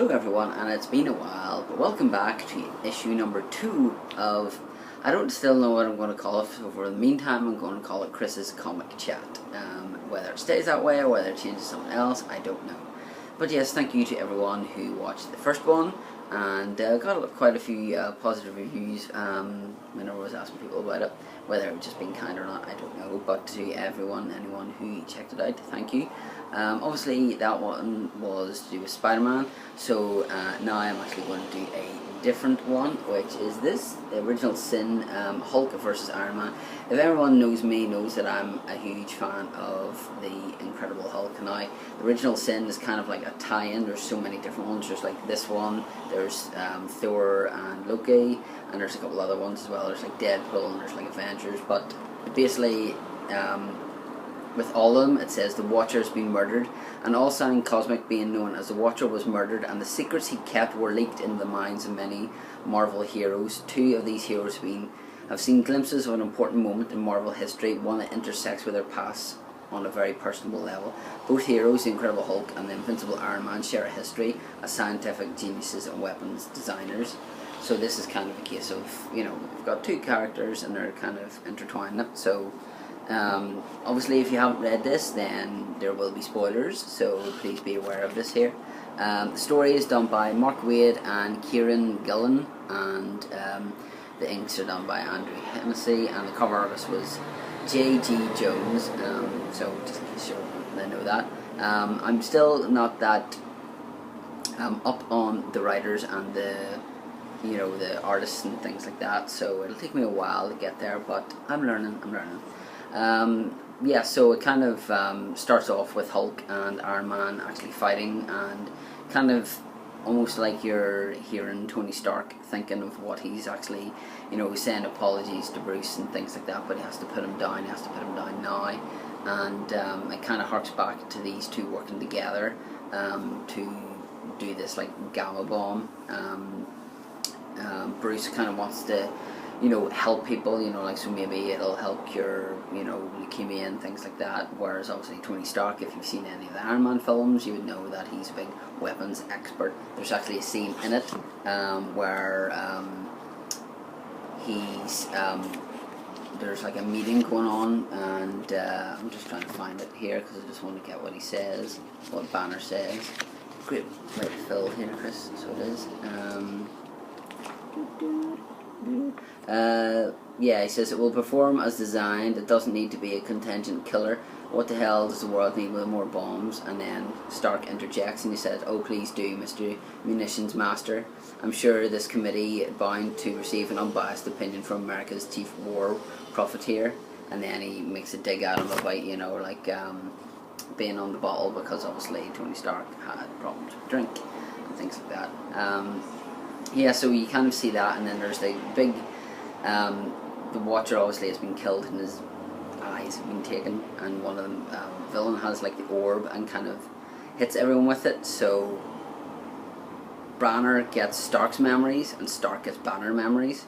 Hello everyone, and it's been a while, but welcome back to issue number 2 of, I don't still know what I'm going to call it, so for the meantime I'm going to call it Chris's Comic Chat. Whether it stays that way or whether it changes to something else, I don't know. But yes, thank you to everyone who watched the first one, and got quite a few positive reviews when I was asking people about it. Whether it was just being kind or not, I don't know, but to anyone who checked it out, thank you. Obviously that one was to do with Spider-Man, so now I'm actually going to do a different one, which is this, the original Sin, Hulk versus Iron Man. If everyone knows me, knows that I'm a huge fan of the Incredible Hulk. Now, the original Sin is kind of like a tie-in. There's so many different ones. There's like this one, there's Thor and Loki, and there's a couple other ones as well. There's like Deadpool and there's like Avengers, but basically with all of them, it says the Watcher has been murdered, and all sign cosmic being known as the Watcher was murdered, and the secrets he kept were leaked in the minds of many Marvel heroes. Two of these heroes have seen glimpses of an important moment in Marvel history, one that intersects with their past on a very personal level. Both heroes, the Incredible Hulk and the Invincible Iron Man, share a history as scientific geniuses and weapons designers. So this is kind of a case of, you know, we've got two characters and they're kind of intertwined. So obviously if you haven't read this, then there will be spoilers, so please be aware of this here. The story is done by Mark Waid and Kieran Gillen, and the inks are done by Andrew Hennessy, and the cover artist was J.G. Jones, so just in case you don't know that. I'm still not that up on the writers and the artists and things like that, so it'll take me a while to get there, but I'm learning. Yeah, so it kind of starts off with Hulk and Iron Man actually fighting, and kind of almost like you're hearing Tony Stark thinking of what he's actually, saying apologies to Bruce and things like that, but he has to put him down now, and it kind of harks back to these two working together to do this like gamma bomb. Bruce kind of wants to help people, like, so maybe it'll help cure, leukemia and things like that, whereas obviously Tony Stark, if you've seen any of the Iron Man films, you would know that he's a big weapons expert. There's actually a scene in it where there's like a meeting going on, and I'm just trying to find it here because I just want to get what he says, what Banner says. Great fill here, Chris, so it is. Yeah, he says it will perform as designed. It doesn't need to be a contingent killer. What the hell does the world need with more bombs? And then Stark interjects and he says, "Oh, please do, Mr. Munitions Master. I'm sure this committee bound to receive an unbiased opinion from America's chief war profiteer." And then he makes a dig at him about, being on the bottle, because obviously Tony Stark had problems with drink and things like that. Yeah, so you kind of see that, and then there's the big, the Watcher obviously has been killed and his eyes have been taken, and one of them, villain has like the orb and kind of hits everyone with it, so Banner gets Stark's memories and Stark gets Banner memories.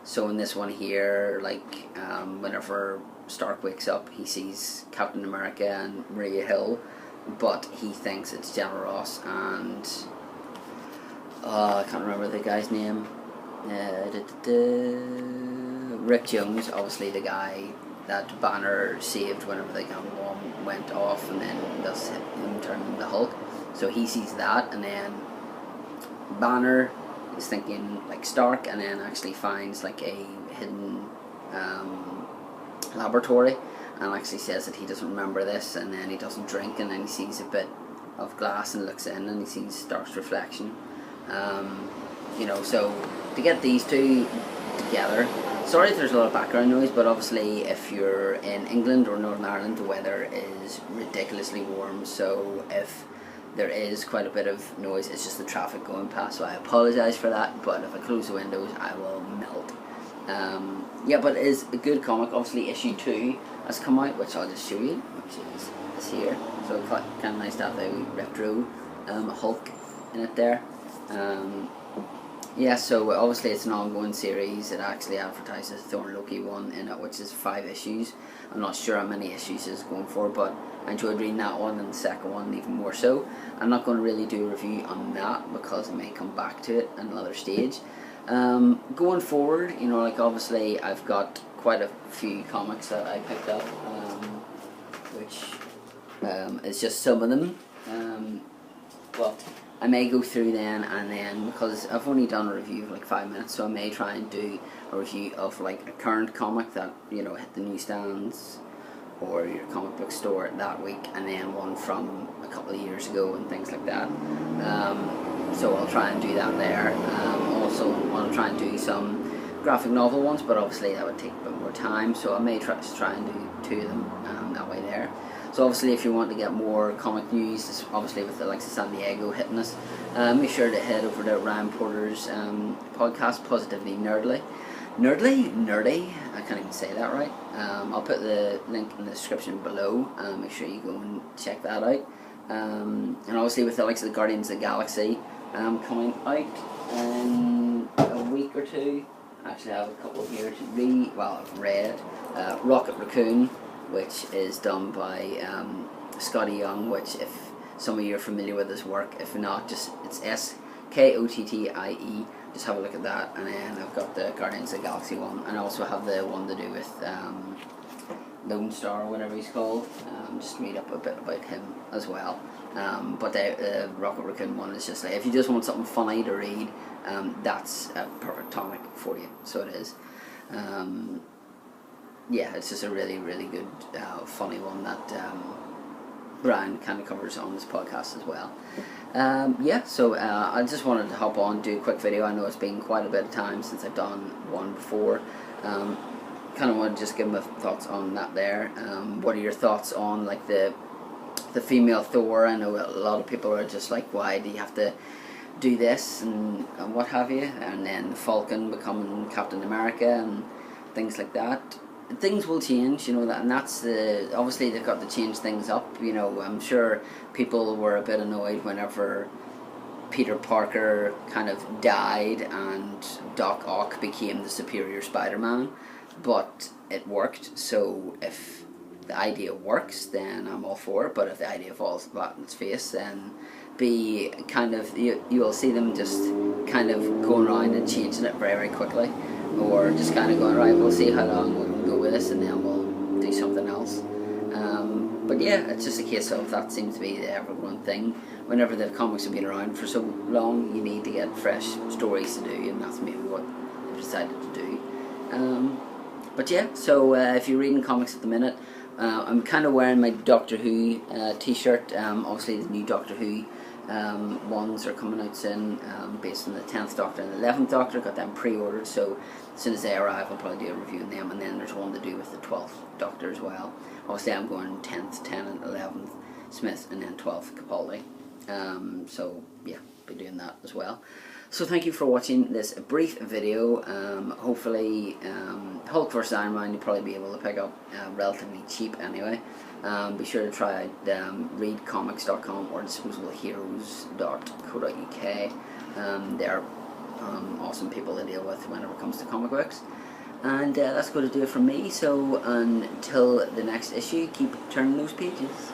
So in this one here, like, whenever Stark wakes up, he sees Captain America and Maria Hill, but he thinks it's General Ross and I can't remember the guy's name. Rick Jones, obviously the guy that Banner saved whenever the gamma bomb went off, and then thus him turning into Hulk. So he sees that, and then Banner is thinking like Stark, and then actually finds like a hidden laboratory, and actually says that he doesn't remember this, and then he doesn't drink, and then he sees a bit of glass and looks in, and he sees Stark's reflection. So to get these two together, sorry if there's a lot of background noise, but obviously if you're in England or Northern Ireland, the weather is ridiculously warm, so if there is quite a bit of noise, it's just the traffic going past, so I apologise for that, but if I close the windows I will melt. Yeah, but it is a good comic. Obviously issue 2 has come out, which I'll just show you, which is this here, so kind of nice to have a retro Hulk in it there. Yeah, so obviously it's an ongoing series. It actually advertises Thor and Loki 1 in it, which is 5 issues. I'm not sure how many issues it's going for, but I enjoyed reading that one, and the second one even more so. I'm not going to really do a review on that because I may come back to it at another stage. Going forward, you know, like obviously I've got quite a few comics that I picked up, which is just some of them. Well, I may go through then, and then, because I've only done a review of like 5 minutes, so I may try and do a review of like a current comic that, you know, hit the newsstands or your comic book store that week, and then one from a couple of years ago and things like that. So I'll try and do that there. Also want to try and do some graphic novel ones, but obviously that would take a bit more time, so I may try and do 2 of them that way there. So obviously if you want to get more comic news, obviously with the likes of San Diego hitting us, make sure to head over to Ryan Porter's podcast, Positively Nerdly. Nerdy, I can't even say that right. I'll put the link in the description below. Make sure you go and check that out. And obviously with the likes of the Guardians of the Galaxy coming out in a week or 2. Actually I have a couple here to read. Well, I've read Rocket Raccoon, which is done by Scotty Young, which if some of you are familiar with his work, if not, just it's SKOTTIE, just have a look at that. And then I've got the Guardians of the Galaxy one, and I also have the one to do with Lone Star or whatever he's called, just read up a bit about him as well. But the Rocket Raccoon one is just like, if you just want something funny to read, that's a perfect comic for you, so it is. Yeah, it's just a really, really good, funny one that Brian kind of covers on this podcast as well. Yeah, so I just wanted to hop on, do a quick video. I know it's been quite a bit of time since I've done one before. Kind of want to just give my thoughts on that there. What are your thoughts on like the female Thor? I know a lot of people are just like, why do you have to do this and what have you? And then the Falcon becoming Captain America and things like that. Things will change, you know, that, and that's the, obviously they've got to change things up, you know. I'm sure people were a bit annoyed whenever Peter Parker kind of died and Doc Ock became the superior Spider-Man, but it worked. So if the idea works, then I'm all for it, but if the idea falls flat on its face, then be kind of, you'll see them just kind of going around and changing it very, very quickly, or just kind of going, right, we'll see how long we can go with this and then we'll do something else. But yeah, it's just a case of, that seems to be the ever-growing thing. Whenever the comics have been around for so long, you need to get fresh stories to do, and that's maybe what they've decided to do. But yeah, so if you're reading comics at the minute, I'm kind of wearing my Doctor Who t-shirt. Obviously the new Doctor Who ones are coming out soon, based on the 10th Doctor and the 11th Doctor. Got them pre-ordered, so as soon as they arrive I'll probably do a review on them. And then there's one to do with the 12th Doctor as well. Obviously I'm going 10th, 10 and 11th Smith, and then 12th Capaldi. So yeah, be doing that as well. So thank you for watching this brief video. Hopefully Hulk vs Iron Man you'll probably be able to pick up relatively cheap anyway. Be sure to try out readcomics.com or disposableheroes.co.uk. They're awesome people to deal with whenever it comes to comic books. And that's going to do it from me. So until the next issue, keep turning those pages.